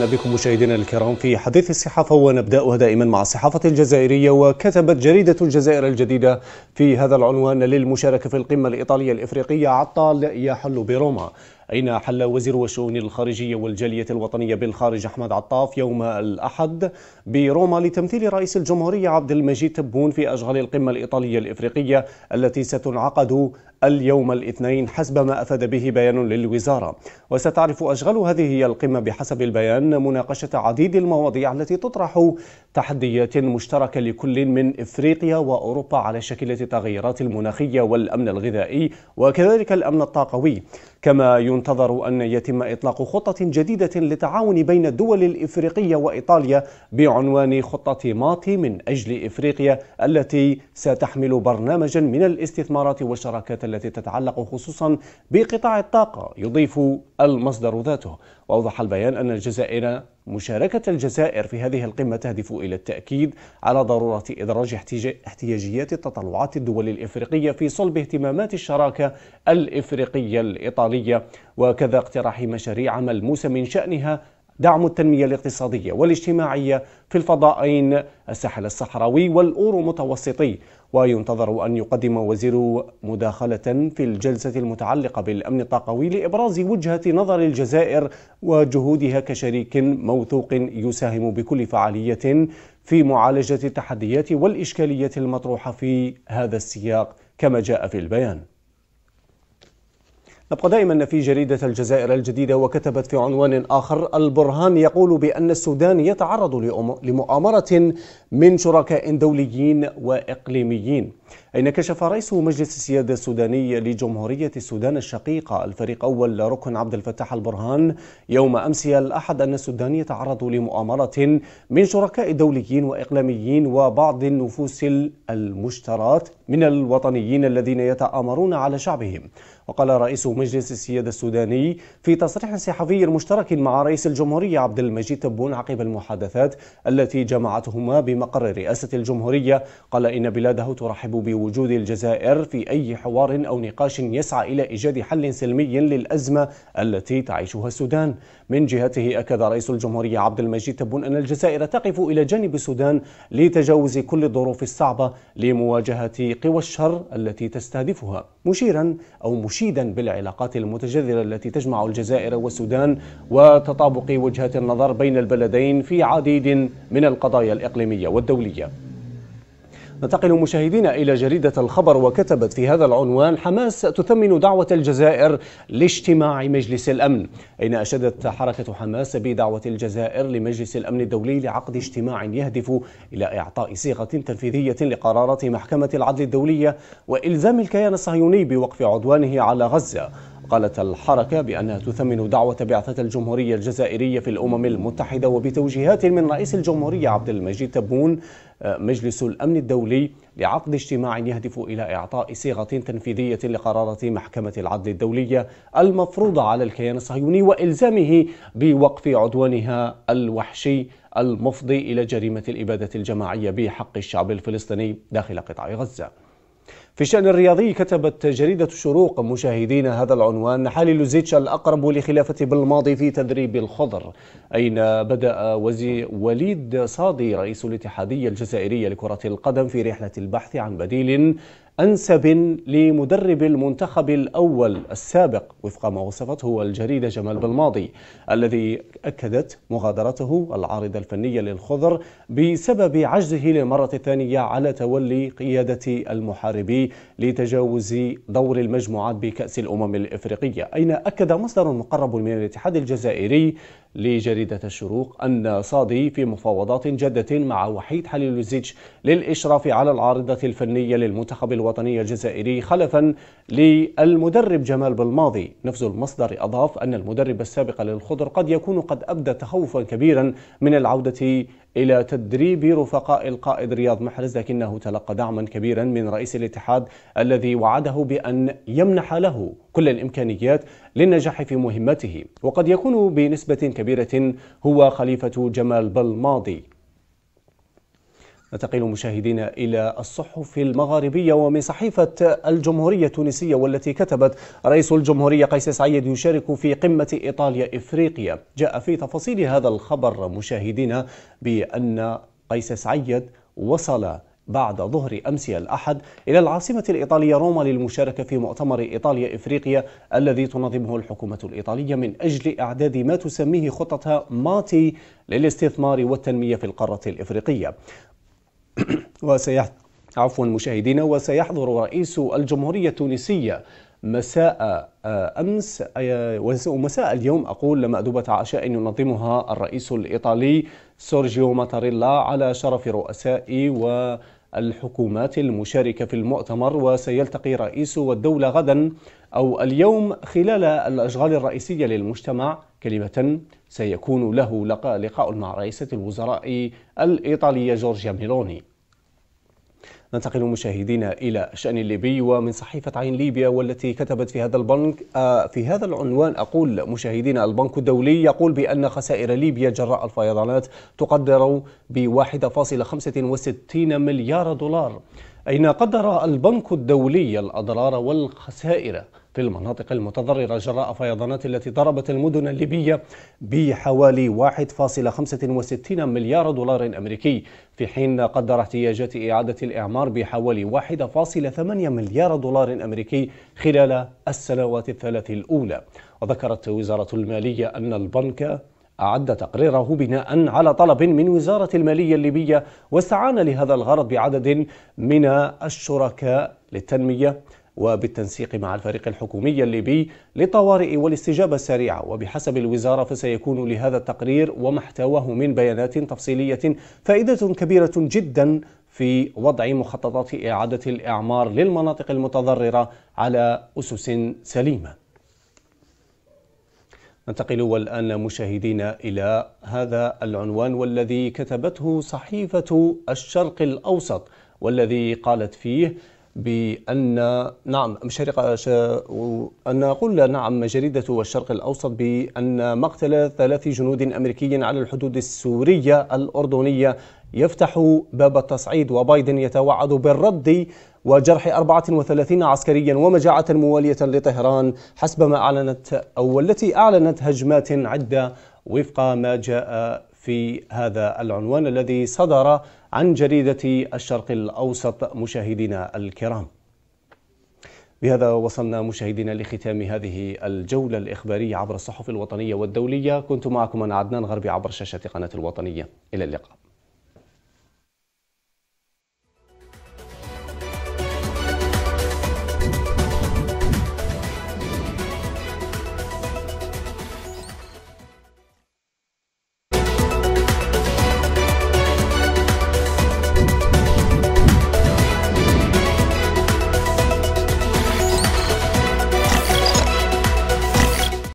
وسهلا بكم مشاهدينا الكرام في حديث الصحافة، ونبدأها دائما مع الصحافة الجزائرية. وكتبت جريدة الجزائر الجديدة في هذا العنوان: للمشاركة في القمة الإيطالية الإفريقية عطال يحل بروما. أين حل وزير الشؤون الخارجية والجالية الوطنية بالخارج أحمد عطاف يوم الأحد بروما لتمثيل رئيس الجمهورية عبد المجيد تبون في أشغال القمة الإيطالية الإفريقية التي ستنعقد اليوم الاثنين حسب ما أفاد به بيان للوزارة. وستعرف أشغال هذه القمة بحسب البيان مناقشة عديد المواضيع التي تطرح تحديات مشتركة لكل من إفريقيا وأوروبا على شاكلة التغيرات المناخية والأمن الغذائي وكذلك الأمن الطاقوي. كما ينتظر أن يتم إطلاق خطة جديدة للتعاون بين الدول الإفريقية وإيطاليا بعنوان خطة ماطي من أجل إفريقيا، التي ستحمل برنامجا من الاستثمارات والشراكات التي تتعلق خصوصا بقطاع الطاقة. يضيف المصدر ذاته: وأوضح البيان أن مشاركة الجزائر في هذه القمة تهدف إلى التأكيد على ضرورة إدراج احتياجيات تطلعات الدول الإفريقية في صلب اهتمامات الشراكة الإفريقية الإيطالية، وكذا اقتراح مشاريع ملموسة من شأنها دعم التنمية الاقتصادية والاجتماعية في الفضائين الساحل الصحراوي والأورو متوسطي. وينتظر أن يقدم وزير مداخلة في الجلسة المتعلقة بالأمن الطاقوي لإبراز وجهة نظر الجزائر وجهودها كشريك موثوق يساهم بكل فعالية في معالجة التحديات والإشكاليات المطروحة في هذا السياق كما جاء في البيان. نبقى دائما في جريدة الجزائر الجديدة، وكتبت في عنوان آخر: البرهان يقول بأن السودان يتعرض لمؤامرة من شركاء دوليين وإقليميين. أين كشف رئيس مجلس السيادة السوداني لجمهورية السودان الشقيقة الفريق أول ركن عبد الفتاح البرهان يوم أمس الأحد أن السودان يتعرض لمؤامرة من شركاء دوليين وإقليميين وبعض النفوس المشترات من الوطنيين الذين يتآمرون على شعبهم. وقال رئيس مجلس السيادة السوداني في تصريح صحفي مشترك مع رئيس الجمهورية عبد المجيد تبون عقب المحادثات التي جمعتهما بمقر رئاسة الجمهورية، قال إن بلاده ترحب بوجود الجزائر في أي حوار أو نقاش يسعى إلى إيجاد حل سلمي للأزمة التي تعيشها السودان. من جهته أكد رئيس الجمهورية عبد المجيد تبون أن الجزائر تقف إلى جانب السودان لتجاوز كل الظروف الصعبة لمواجهة قوى الشر التي تستهدفها، مشيدا بالعلاقات المتجذرة التي تجمع الجزائر والسودان وتطابق وجهات النظر بين البلدين في عديد من القضايا الإقليمية والدولية. ننتقل مشاهدينا إلى جريدة الخبر، وكتبت في هذا العنوان: حماس تثمن دعوة الجزائر لاجتماع مجلس الأمن. أين أشادت حركة حماس بدعوة الجزائر لمجلس الأمن الدولي لعقد اجتماع يهدف إلى إعطاء صيغة تنفيذية لقرارات محكمة العدل الدولية وإلزام الكيان الصهيوني بوقف عدوانه على غزة. قالت الحركة بأنها تثمن دعوة بعثة الجمهورية الجزائرية في الأمم المتحدة وبتوجيهات من رئيس الجمهورية عبد المجيد تبون مجلس الأمن الدولي لعقد اجتماع يهدف إلى إعطاء صيغة تنفيذية لقرارات محكمة العدل الدولية المفروضة على الكيان الصهيوني وإلزامه بوقف عدوانها الوحشي المفضي إلى جريمة الإبادة الجماعية بحق الشعب الفلسطيني داخل قطاع غزة. في الشأن الرياضي كتبت جريدة الشروق مشاهدين هذا العنوان: حالي لوزيتش الأقرب لخلافة بالماضي في تدريب الخضر. أين بدأ وليد صادي رئيس الاتحادية الجزائرية لكرة القدم في رحلة البحث عن بديل أنسب لمدرب المنتخب الأول السابق وفق ما وصفته الجريدة جمال بالماضي، الذي أكدت مغادرته العارضة الفنية للخضر بسبب عجزه للمرة الثانية على تولي قيادة المحاربي لتجاوز دور المجموعات بكأس الأمم الإفريقية. أين أكد مصدر مقرب من الاتحاد الجزائري لجريدة الشروق أن صادي في مفاوضات جادة مع وحيد حليلوزيتش للإشراف على العارضة الفنية للمنتخب الوطني الجزائري خلفا للمدرب جمال بالماضي. نفس المصدر أضاف أن المدرب السابق للخضر قد يكون قد أبدى تخوفا كبيرا من العودة إلى تدريب رفقاء القائد رياض محرز، لكنه تلقى دعما كبيرا من رئيس الاتحاد الذي وعده بأن يمنح له كل الإمكانيات للنجاح في مهمته، وقد يكون بنسبة كبيرة هو خليفة جمال بالماضي. ننتقل مشاهدينا إلى الصحف المغاربية ومن صحيفة الجمهورية التونسية، والتي كتبت: رئيس الجمهورية قيس سعيد يشارك في قمة إيطاليا إفريقيا. جاء في تفاصيل هذا الخبر مشاهدينا بأن قيس سعيد وصل بعد ظهر أمس الأحد إلى العاصمة الإيطالية روما للمشاركة في مؤتمر إيطاليا إفريقيا الذي تنظمه الحكومة الإيطالية من أجل إعداد ما تسميه خطة ماتي للاستثمار والتنمية في القارة الإفريقية. وسيحضر رئيس الجمهورية التونسية مساء أمس ومساء اليوم مأدبة عشاء ينظمها الرئيس الإيطالي سورجيو ماتاريلا على شرف رؤساء والحكومات المشاركة في المؤتمر. وسيلتقي رئيس الدولة غدا أو اليوم خلال الأشغال الرئيسية للمجتمع كلمة سيكون له لقاء مع رئيسة الوزراء الإيطالية جورجيا ميلوني. ننتقل مشاهدينا إلى الشأن الليبي ومن صحيفة عين ليبيا، والتي كتبت في هذا العنوان مشاهدينا: البنك الدولي يقول بأن خسائر ليبيا جراء الفيضانات تقدر ب1.65 مليار دولار. أين قدر البنك الدولي الأضرار والخسائر في المناطق المتضررة جراء فيضانات التي ضربت المدن الليبية بحوالي 1.65 مليار دولار أمريكي، في حين قدر احتياجات إعادة الإعمار بحوالي 1.8 مليار دولار أمريكي خلال السنوات الثلاث الأولى. وذكرت وزارة المالية أن البنك أعد تقريره بناء على طلب من وزارة المالية الليبية، واستعان لهذا الغرض بعدد من الشركاء للتنمية وبالتنسيق مع الفريق الحكومي الليبي للطوارئ والاستجابة السريعة. وبحسب الوزارة فسيكون لهذا التقرير ومحتواه من بيانات تفصيلية فائدة كبيرة جدا في وضع مخططات إعادة الإعمار للمناطق المتضررة على أسس سليمة. ننتقل والآن مشاهدينا إلى هذا العنوان والذي كتبته صحيفة الشرق الأوسط، والذي قالت فيه بأن جريدة الشرق الأوسط بأن مقتل 3 جنود أمريكيين على الحدود السورية الأردنية يفتح باب التصعيد، وبايدن يتوعد بالرد وجرح 34 عسكريا ومجاعة موالية لطهران حسب ما أعلنت والتي أعلنت هجمات عدة وفق ما جاء في هذا العنوان الذي صدر عن جريدة الشرق الأوسط. مشاهدينا الكرام، بهذا وصلنا مشاهدينا لختام هذه الجولة الإخبارية عبر الصحف الوطنية والدولية. كنت معكم أنا عدنان غربي عبر شاشة قناة الوطنية. إلى اللقاء.